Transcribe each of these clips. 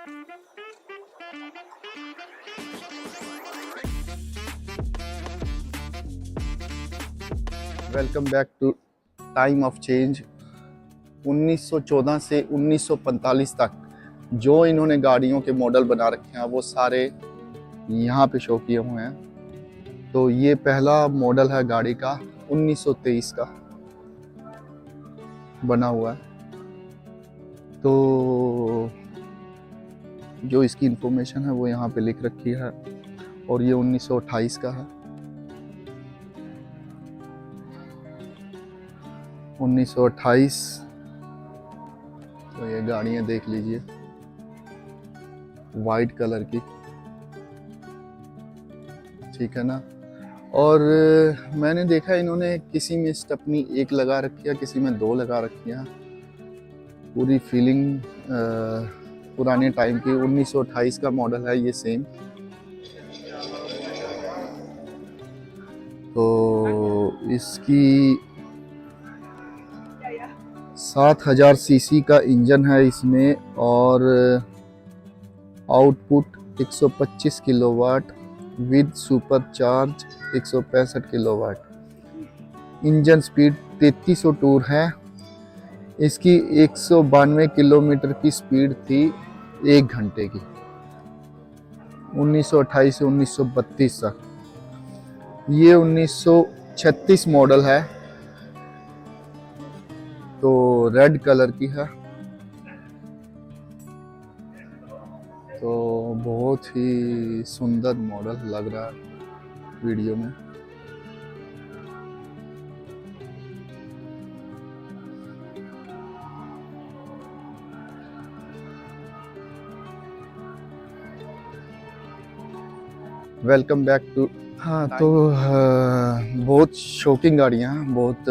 Welcome back to time of change. 1914 से 1945 तक जो इन्होंने गाड़ियों के मॉडल बना रखे हैं वो सारे यहाँ पे शो किए हुए हैं। तो ये पहला मॉडल है गाड़ी का 1923 का बना हुआ है। तो जो इसकी इंफॉर्मेशन है वो यहाँ पे लिख रखी है और ये 1928 का है। 1928। तो ये गाड़ियाँ देख लीजिए, वाइट कलर की, ठीक है ना। और मैंने देखा इन्होंने किसी में स्टेपनी एक लगा रखी है, किसी में दो लगा रखी है। पूरी फीलिंग पुराने टाइम की। 1928 का मॉडल है ये सेम। तो इसकी 7000 सीसी का इंजन है इसमें और output 125 kilowatt with super charge 165 kilowatt. Engine speed 3300 tour है। इसकी 192 किलोमीटर की स्पीड थी 1 घंटे की, 1928 से 1932 तक। ये 1936 मॉडल है, तो रेड कलर की है। तो बहुत ही सुंदर मॉडल लग रहा है वीडियो में। Welcome back to. हाँ, तो बहुत शॉकिंग गाड़ियाँ बहुत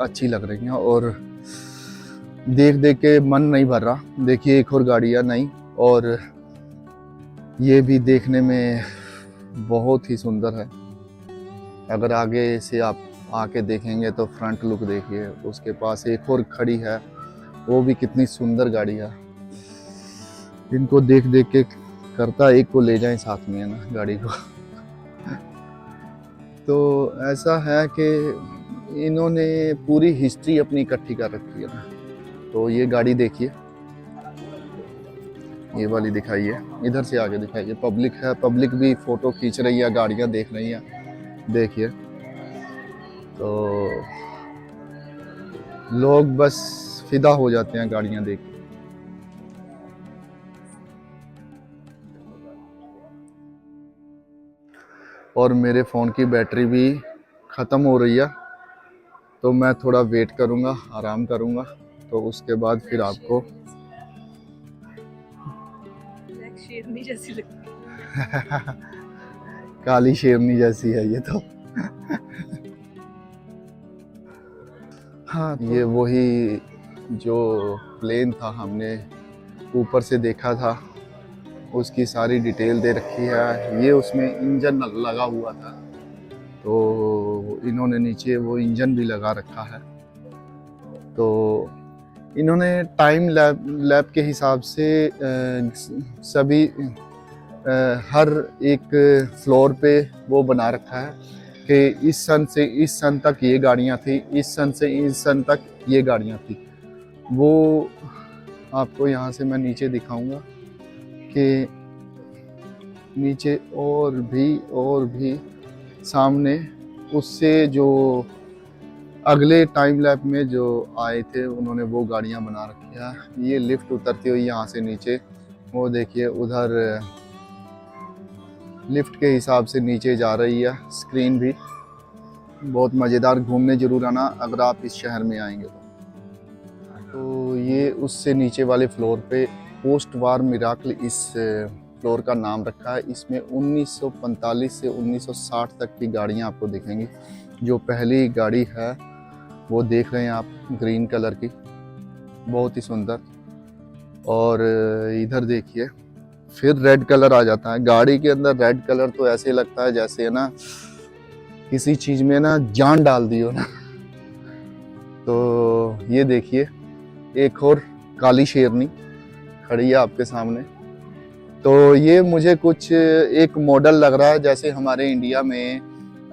अच्छी लग रही हैं और देख देख के मन नहीं भर रहा। देखिए एक और गाड़ियाँ नई, और ये भी देखने में बहुत ही सुंदर है। अगर आगे से आप आके देखेंगे तो फ्रंट लुक देखिए। उसके पास एक और खड़ी है, वो भी कितनी सुंदर गाड़ी है। इनको देख देख के करता एक को ले जाएं साथ में, है ना, गाड़ी को। तो ऐसा है कि इन्होंने पूरी हिस्ट्री अपनी इकट्ठी कर रखी है ना। तो ये गाड़ी देखिए, ये वाली दिखाइए, इधर से आगे दिखाइए। पब्लिक है, पब्लिक भी फोटो खींच रही है, गाड़ियां देख रही हैं, देखिए। तो लोग बस फिदा हो जाते हैं गाड़ियां देख के। और मेरे फ़ोन की बैटरी भी ख़त्म हो रही है, तो मैं थोड़ा वेट करूँगा, आराम करूँगा, तो उसके बाद फिर आपको शेरनी जैसी लगती है। काली शेरनी जैसी है ये तो। हाँ, ये वही जो प्लेन था हमने ऊपर से देखा था, उसकी सारी डिटेल दे रखी है। ये उसमें इंजन लगा हुआ था, तो इन्होंने नीचे वो इंजन भी लगा रखा है। तो इन्होंने टाइम लैब के हिसाब से सभी हर एक फ्लोर पे वो बना रखा है कि इस सन से इस सन तक ये गाड़ियाँ थी, इस सन से इस सन तक ये गाड़ियाँ थी। वो आपको यहाँ से मैं नीचे दिखाऊंगा कि नीचे और भी सामने उससे जो अगले टाइम लैप में जो आए थे उन्होंने वो गाड़ियाँ बना रखी है। ये लिफ्ट उतरती हुई यहाँ से नीचे, वो देखिए उधर लिफ्ट के हिसाब से नीचे जा रही है। स्क्रीन भी बहुत मज़ेदार, घूमने ज़रूर आना अगर आप इस शहर में आएंगे तो। ये उससे नीचे वाले फ्लोर पे पोस्ट वार मिराकल इस फ्लोर का नाम रखा है। इसमें 1945 से 1960 तक की गाड़ियाँ आपको दिखेंगी। जो पहली गाड़ी है वो देख रहे हैं आप, ग्रीन कलर की, बहुत ही सुंदर। और इधर देखिए फिर रेड कलर आ जाता है गाड़ी के अंदर। रेड कलर तो ऐसे लगता है जैसे ना किसी चीज में ना जान डाल दी हो ना। तो ये देखिए एक और काली शेरनी खड़ी है आपके सामने। तो ये मुझे कुछ एक मॉडल लग रहा है जैसे हमारे इंडिया में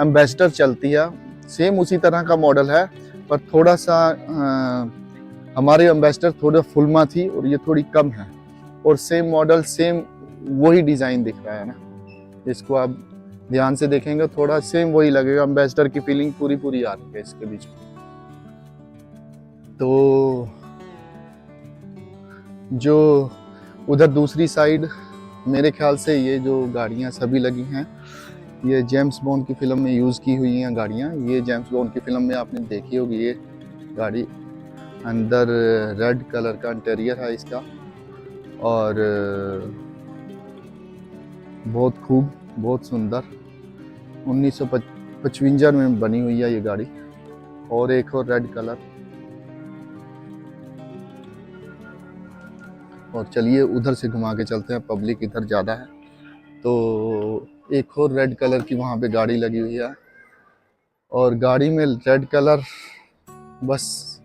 एम्बेसडर चलती है, सेम उसी तरह का मॉडल है, पर थोड़ा सा हमारे एम्बेसडर थोड़ा फुलमा थी और ये थोड़ी कम है, और सेम मॉडल सेम वही डिज़ाइन दिख रहा है ना। इसको आप ध्यान से देखेंगे थोड़ा सेम वही लगेगा, एम्बेसडर की फीलिंग पूरी पूरी आ रही है इसके बीच में। तो जो उधर दूसरी साइड मेरे ख्याल से ये जो गाड़ियाँ सभी लगी हैं, ये जेम्स बॉन्ड की फिल्म में यूज़ की हुई हैं गाड़ियाँ। ये जेम्स बॉन्ड की फिल्म में आपने देखी होगी ये गाड़ी। अंदर रेड कलर का इंटीरियर है इसका, और बहुत खूब, बहुत सुंदर 1955 में बनी हुई है ये गाड़ी। और एक और रेड कलर। और चलिए उधर से घुमा के चलते हैं, पब्लिक इधर ज़्यादा है। तो एक और रेड कलर की वहाँ पे गाड़ी लगी हुई है, और गाड़ी में रेड कलर बस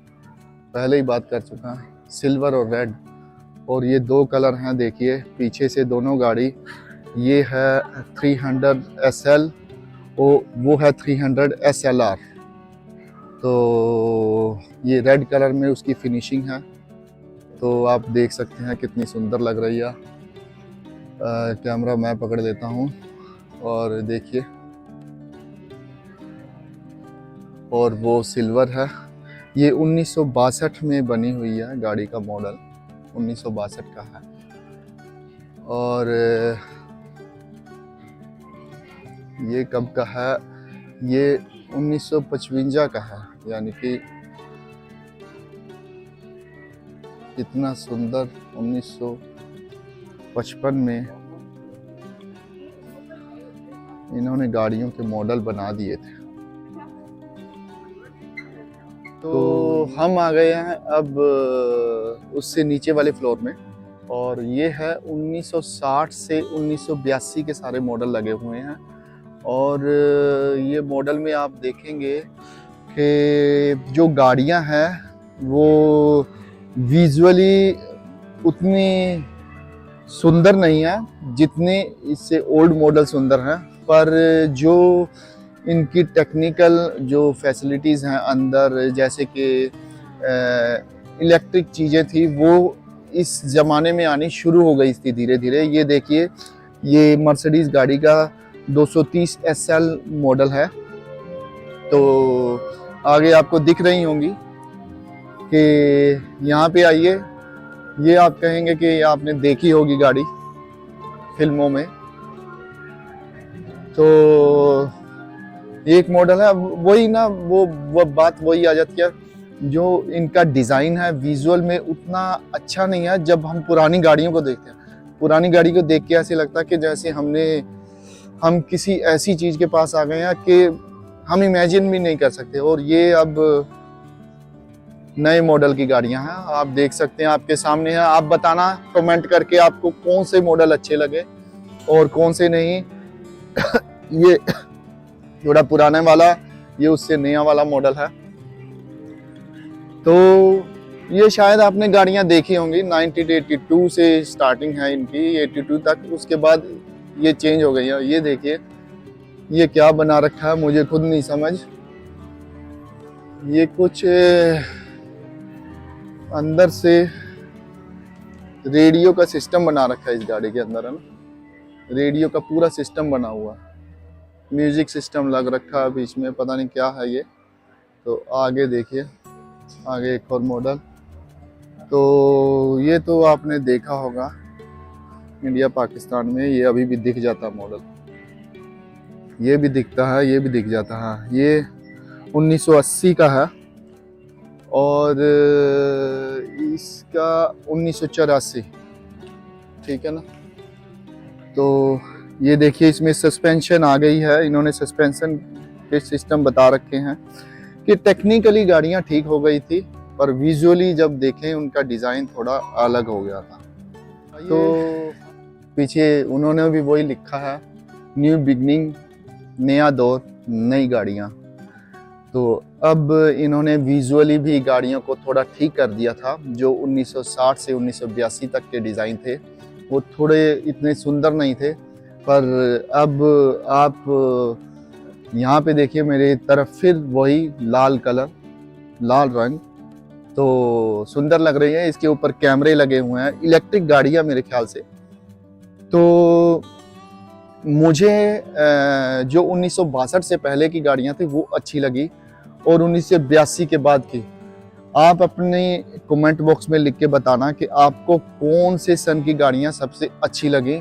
पहले ही बात कर चुका है, सिल्वर और रेड। और ये दो कलर हैं, देखिए पीछे से दोनों गाड़ी, ये है 300 SL और वो है 300 SLR। तो ये रेड कलर में उसकी फिनिशिंग है, तो आप देख सकते हैं कितनी सुंदर लग रही है। कैमरा मैं पकड़ लेता हूँ और देखिए, और वो सिल्वर है। ये 1962 में बनी हुई है गाड़ी का मॉडल, 1962 का है। और ये कब का है? ये 1955 का है, यानी कि इतना सुंदर 1955 में इन्होंने गाड़ियों के मॉडल बना दिए थे। तो हम आ गए हैं अब उससे नीचे वाले फ्लोर में, और ये है 1960 से 1982 के सारे मॉडल लगे हुए हैं। और ये मॉडल में आप देखेंगे कि जो गाड़ियां हैं वो विजुअली उतनी सुंदर नहीं है जितने इससे ओल्ड मॉडल सुंदर हैं, पर जो इनकी टेक्निकल जो फैसिलिटीज़ हैं अंदर, जैसे कि इलेक्ट्रिक चीज़ें थी, वो इस ज़माने में आनी शुरू हो गई थी धीरे धीरे। ये देखिए, ये मर्सिडीज़ गाड़ी का 230 SL मॉडल है। तो आगे आपको दिख रही होंगी कि यहाँ पे आइए, ये आप कहेंगे कि आपने देखी होगी गाड़ी फिल्मों में। तो एक मॉडल है वही ना, वो बात वही आ जाती है, जो इनका डिज़ाइन है विजुअल में उतना अच्छा नहीं है। जब हम पुरानी गाड़ियों को देखते हैं, पुरानी गाड़ी को देख के ऐसे लगता है कि जैसे हम किसी ऐसी चीज़ के पास आ गए हैं कि हम इमेजिन भी नहीं कर सकते। और ये अब नए मॉडल की गाड़ियां हैं, आप देख सकते हैं, आपके सामने है। आप बताना कमेंट करके आपको कौन से मॉडल अच्छे लगे और कौन से नहीं। ये थोड़ा पुराने वाला, ये उससे नया वाला मॉडल है। तो ये शायद आपने गाड़ियां देखी होंगी, 1982 से स्टार्टिंग है इनकी, 82 तक। उसके बाद ये चेंज हो गई है। ये देखिए, ये क्या बना रखा है मुझे खुद नहीं समझ। ये कुछ अंदर से रेडियो का सिस्टम बना रखा है इस गाड़ी के अंदर, है ना। रेडियो का पूरा सिस्टम बना हुआ है, म्यूजिक सिस्टम लग रखा है बीच में, पता नहीं क्या है ये। तो आगे देखिए, आगे एक और मॉडल। तो ये तो आपने देखा होगा इंडिया पाकिस्तान में, ये अभी भी दिख जाता मॉडल, ये भी दिखता है, ये भी दिख जाता है। ये 1980 का है और इसका 1984, ठीक है ना। तो ये देखिए, इसमें सस्पेंशन आ गई है, इन्होंने सस्पेंशन के सिस्टम बता रखे हैं कि टेक्निकली गाड़ियां ठीक हो गई थी, पर विजुअली जब देखें उनका डिज़ाइन थोड़ा अलग हो गया था। तो पीछे उन्होंने भी वही लिखा है, न्यू बिगनिंग, नया दौर, नई गाड़ियाँ। तो अब इन्होंने विजुअली भी गाड़ियों को थोड़ा ठीक कर दिया था। जो 1960 से 1982 तक के डिज़ाइन थे वो थोड़े इतने सुंदर नहीं थे, पर अब आप यहाँ पे देखिए मेरे तरफ फिर वही लाल कलर, लाल रंग, तो सुंदर लग रही है। इसके ऊपर कैमरे लगे हुए हैं, इलेक्ट्रिक गाड़ियाँ मेरे ख्याल से। तो मुझे जो 1962 से पहले की गाड़ियाँ थी वो अच्छी लगी, और 1982 के बाद की। आप अपने कमेंट बॉक्स में लिख के बताना कि आपको कौन से सन की गाड़ियाँ सबसे अच्छी लगी।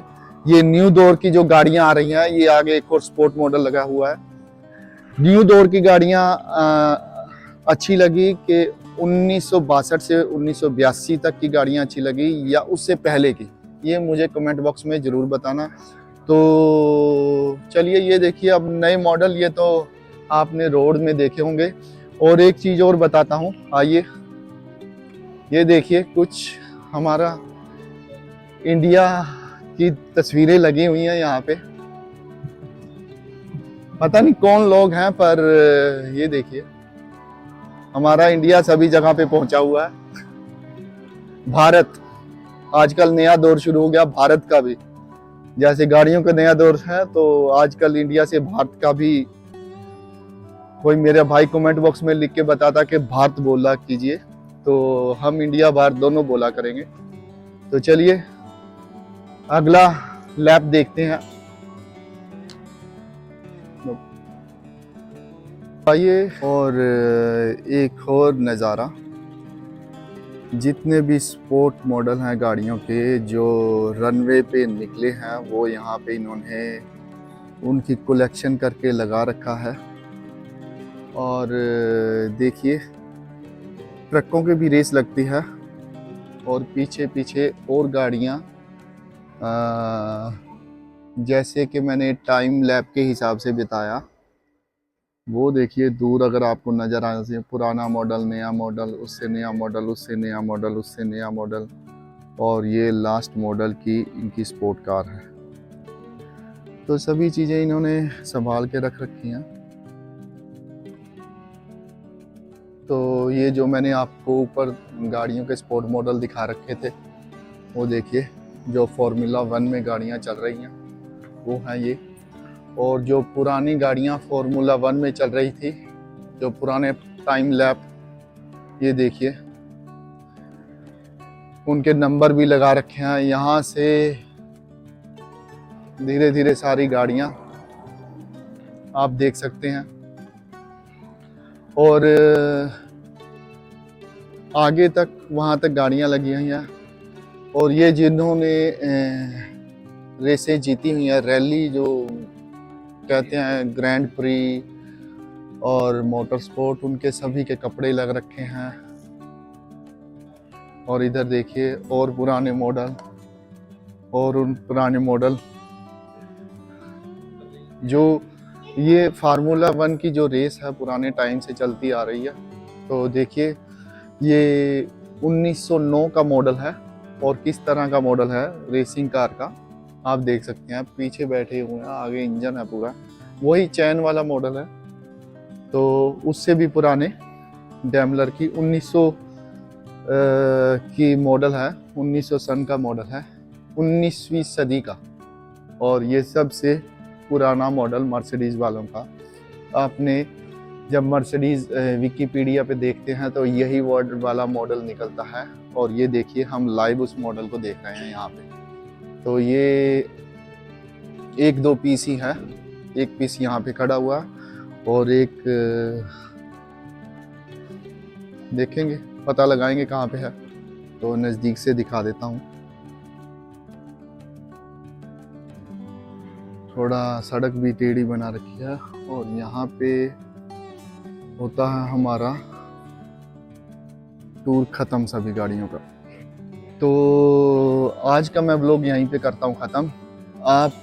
ये न्यू दौर की जो गाड़ियाँ आ रही हैं, ये आगे एक और स्पोर्ट मॉडल लगा हुआ है। न्यू दौर की गाड़ियाँ अच्छी लगी कि 1962 से 1982 तक की गाड़ियाँ अच्छी लगी या उससे पहले की, ये मुझे कमेंट बॉक्स में ज़रूर बताना। तो चलिए ये देखिए अब नए मॉडल, ये तो आपने रोड में देखे होंगे। और एक चीज़ और बताता हूँ, आइए ये देखिए कुछ हमारा इंडिया की तस्वीरें लगी हुई हैं यहाँ पे। पता नहीं कौन लोग हैं, पर ये देखिए हमारा इंडिया सभी जगह पे पहुंचा हुआ है। भारत, आजकल नया दौर शुरू हो गया भारत का भी। जैसे गाड़ियों का नया दौर है, तो आजकल इंडिया से भारत का भी। कोई मेरे भाई कमेंट बॉक्स में लिख के बताता कि भारत बोला कीजिए, तो हम इंडिया भारत दोनों बोला करेंगे। तो चलिए अगला लैप देखते हैं। आइए और एक और नज़ारा, जितने भी स्पोर्ट मॉडल हैं गाड़ियों के जो रनवे पे निकले हैं, वो यहाँ पे इन्होंने उनकी कलेक्शन करके लगा रखा है। और देखिए ट्रकों की भी रेस लगती है, और पीछे पीछे और गाड़ियाँ, जैसे कि मैंने टाइम लैप के हिसाब से बताया, वो देखिए दूर अगर आपको नज़र आ जाए, पुराना मॉडल, नया मॉडल, उससे नया मॉडल, उससे नया मॉडल, उससे नया मॉडल, और ये लास्ट मॉडल की इनकी स्पोर्ट कार है। तो सभी चीज़ें इन्होंने संभाल के रख रखी हैं। तो ये जो मैंने आपको ऊपर गाड़ियों के स्पोर्ट मॉडल दिखा रखे थे, वो देखिए जो फार्मूला 1 में गाड़ियाँ चल रही हैं वो हैं ये। और जो पुरानी गाड़ियाँ फार्मूला 1 में चल रही थी, जो पुराने टाइम लैप, ये देखिए उनके नंबर भी लगा रखे हैं। यहाँ से धीरे धीरे सारी गाड़ियाँ आप देख सकते हैं, और आगे तक वहाँ तक गाड़ियाँ लगी हुई हैं। और ये जिन्होंने रेसें जीती हुई हैं, रैली जो कहते हैं, ग्रैंड प्री और मोटर स्पोर्ट, उनके सभी के कपड़े लग रखे हैं। और इधर देखिए और पुराने मॉडल, और उन पुराने मॉडल जो ये फार्मूला 1 की जो रेस है पुराने टाइम से चलती आ रही है। तो देखिए ये 1909 का मॉडल है, और किस तरह का मॉडल है रेसिंग कार का आप देख सकते हैं। पीछे बैठे हुए हैं, आगे इंजन है पूरा, वही चैन वाला मॉडल है। तो उससे भी पुराने डैमलर की 1900 की मॉडल है, 1900 सन का मॉडल है, 19वीं सदी का। और ये सबसे पुराना मॉडल मर्सिडीज़ वालों का। आपने जब मर्सिडीज़ विकिपीडिया पे देखते हैं तो यही वर्ड वाला मॉडल निकलता है। और ये देखिए हम लाइव उस मॉडल को देख रहे हैं यहाँ पे। तो ये 1-2 पीस ही है, एक पीस यहाँ पे खड़ा हुआ, और एक देखेंगे, पता लगाएंगे कहाँ पे है। तो नज़दीक से दिखा देता हूँ। थोड़ा सड़क भी टेढ़ी बना रखी है, और यहाँ पे होता है हमारा टूर ख़त्म सभी गाड़ियों का। तो आज का मैं व्लॉग यहीं पे करता हूँ ख़त्म। आप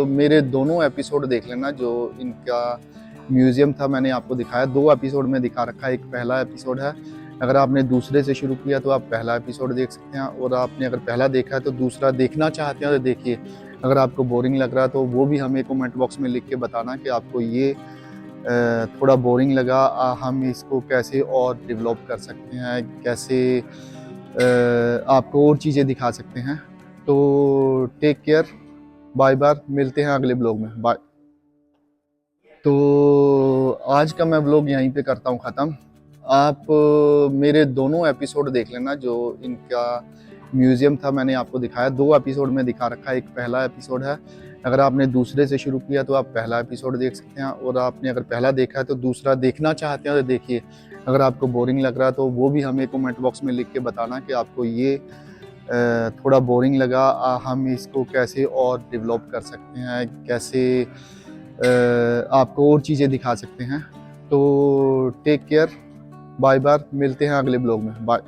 मेरे दोनों एपिसोड देख लेना, जो इनका म्यूज़ियम था मैंने आपको दिखाया, 2 एपिसोड में दिखा रखा है। एक पहला एपिसोड है, अगर आपने दूसरे से शुरू किया तो आप पहला एपिसोड देख सकते हैं, और आपने अगर पहला देखा है तो दूसरा देखना चाहते हैं तो देखिए। अगर आपको बोरिंग लग रहा है तो वो भी हमें कमेंट बॉक्स में लिख के बताना कि आपको ये थोड़ा बोरिंग लगा, हम इसको कैसे और डेवलप कर सकते हैं, कैसे आपको और चीज़ें दिखा सकते हैं। तो टेक केयर, बाय बाय, मिलते हैं अगले ब्लॉग में, बाय। तो आज का मैं ब्लॉग यहीं पे करता हूँ ख़त्म। आप मेरे दोनों एपिसोड देख लेना, जो इनका म्यूज़ियम था मैंने आपको दिखाया, 2 एपिसोड में दिखा रखा है, एक पहला एपिसोड है। अगर आपने दूसरे से शुरू किया तो आप पहला एपिसोड देख सकते हैं, और आपने अगर पहला देखा है तो दूसरा देखना चाहते हैं तो देखिए। अगर आपको बोरिंग लग रहा है तो वो भी हमें कमेंट बॉक्स में लिख के बताना कि आपको ये थोड़ा बोरिंग लगा, हम इसको कैसे और डेवलप कर सकते हैं, कैसे आपको और चीज़ें दिखा सकते हैं। तो टेक केयर, बाय बाय, मिलते हैं अगले ब्लॉग में, बाय।